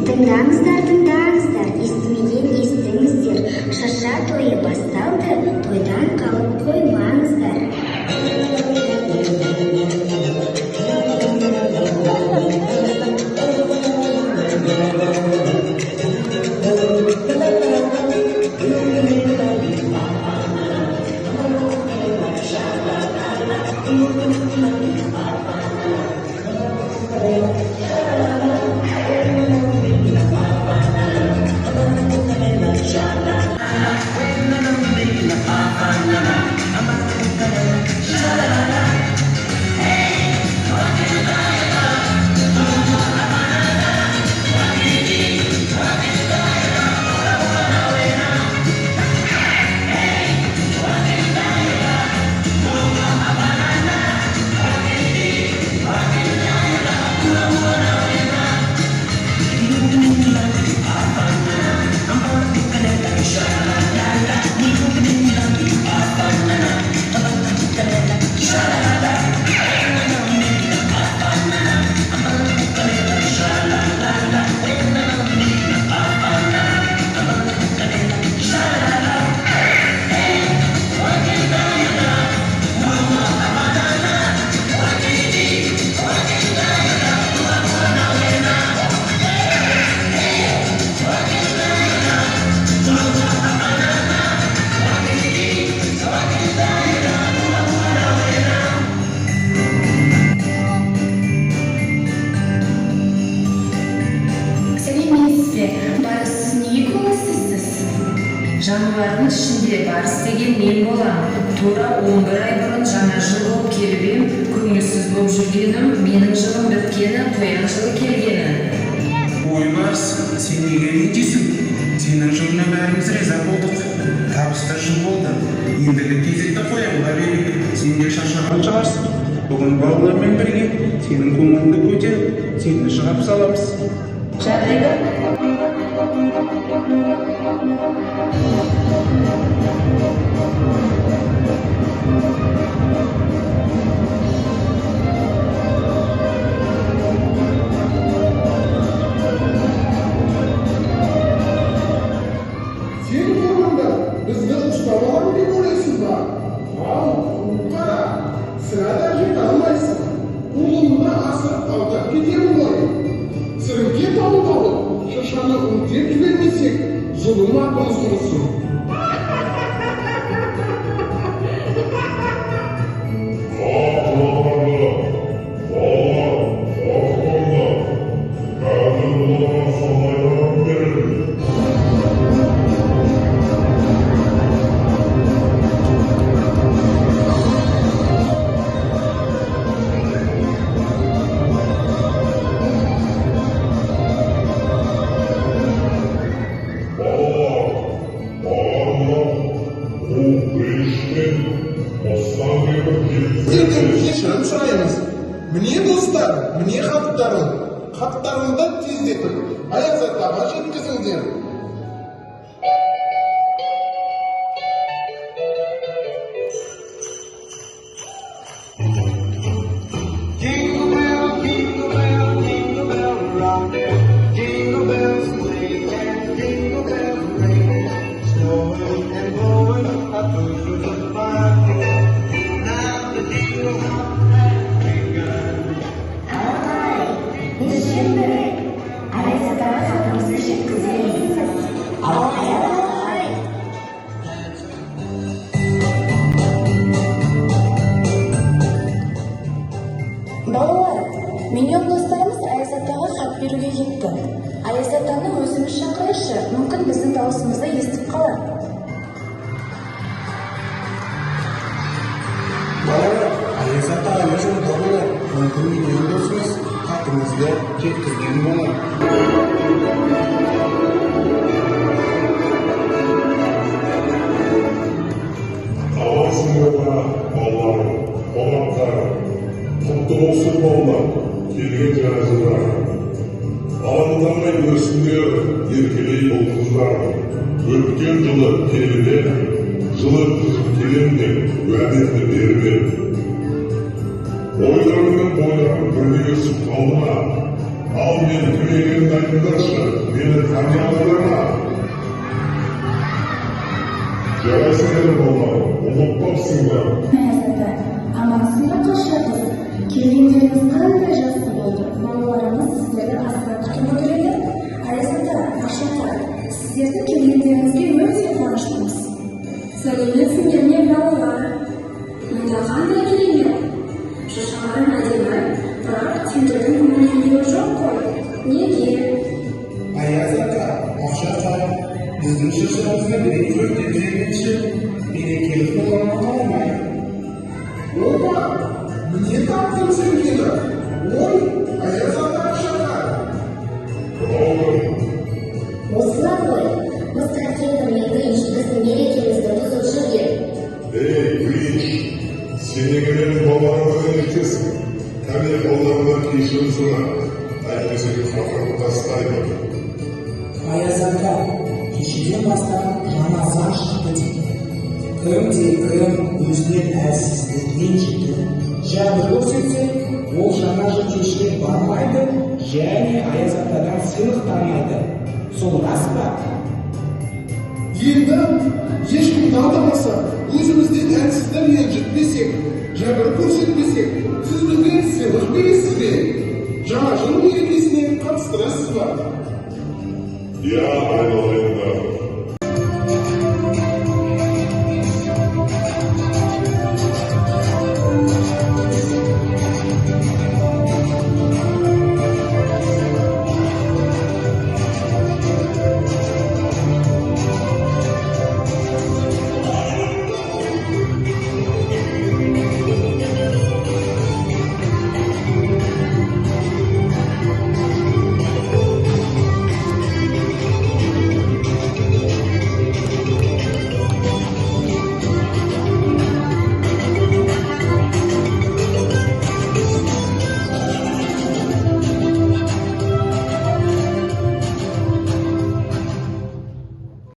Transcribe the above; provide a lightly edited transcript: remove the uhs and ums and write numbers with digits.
Тыңдаңыздар, тыңдаңыздар, естімеген естіңіздер. Шырша тойы басталды, тойдан қалып қоймаңыздар. Жануардың ішінде барыс деген мен болам. Тура 11 ай бұрын жаңа жыл болып келіп ем, көңілсіз болып жүргенім, менің жылым біткені, қоян жылы келгені. Ой барыс, сен неге ренжисің? Сенің жылына бәріміз риза болдық. Табысты жыл болды. Ендігі кезекті қоянға берейік. Сен де шаршаған шығарсың. Бүгін балалармен бірге сенің көңіліңді көтеріп, сені шығарып саламыз. Сен тұрғанда бізді ұстап алам деп ойлайсың ба? Ал, қара, сірә да жете алмайсың. Қолыңды асырып алдап кетемін ғой. Сіріңке тауып алып, шыршаны үңдеп жібермесек, зұлым атымыз құрысын. Сіздерден кешірім сұраймыз. Міне достар, міне хаттарыңды тездетіп, Аяз атаға жеткізіңдер. Jingle bell, jingle bell, jingle bell rock. Jingle bells swing and jingle bells ring. Snowing and blowing up through the fire. Now the jingle hop has begun. Аяз атаға хатымызды жеткіземіз. Балалар, менен достарымыз Аяз атаға хат беруге кетті. Аяз атаны өзіміз шақырайықшы, мүмкін біздің дауысымызды естіп қалар. Балалар, Аяз ата әлі жолда болар. Мүмкін менен досыңыз хатыңызды жеткізген болар. Аласыңдар балаларым, қонақтарым, құтты болсын балалар, келген жазылар. Алаңдамай өсіңдер, еркелей бұл қыздар. Өткен жылы келді, жылы келем деп уәдемді бермедім. Ойларым мен бойларым бірге өсіп қалды ма? Ал мен кім екенімді айтыңдаршы. tanıyalım. Yarasını olmalı, unutmazsınlar. Ayazata, amasını taşladınız. Kelgенleriniz qanday жақсы болды. Балаларымыз сіздерді асыға күтіп отыр еді. Ayazata, Ашата, сіздердің келгендеріңізге өте қуаныштымыз. Сәлеметсіңдер ме балалар? Мұнда қандай келеңдер? Шашаларың әдемі, бірақ сендердің көңіл-күйі жоқ қой. Неге? Ayaz aka, Ақшата, біздің шашырымызға бірек көрден жегенше, берекелік болғанға қалмай. Опа! Мне таптың сен мені? Ой, Аязата Ақшата! Осылай ғой, мыстар келді Гринч біздің мерекемізді бұзып жүрген. Ey Grinch, seni gelen babalarından erkesin. Tabii babalarından kişinin sonra. Herkese bir kafanı tastayma. Ayaz aka, kешеден бастап жаңа заң шықты дейді. Кім-кім өзінен әлсіздігінен жетті. Жәбір көрсетсе, ол жаңа жыл кешіне бармайды, және Ayaz атадан сыйлық алмайды. Сол рас па? Енді ешкім талдамаса, өзімізден әлсіздер ренжітпесек, жәбір көрсетпесек, сіз бізге сыйлық бересіз бе? Жаңа жыл мерекесіне қатыстырасыз ба? Ya aynalı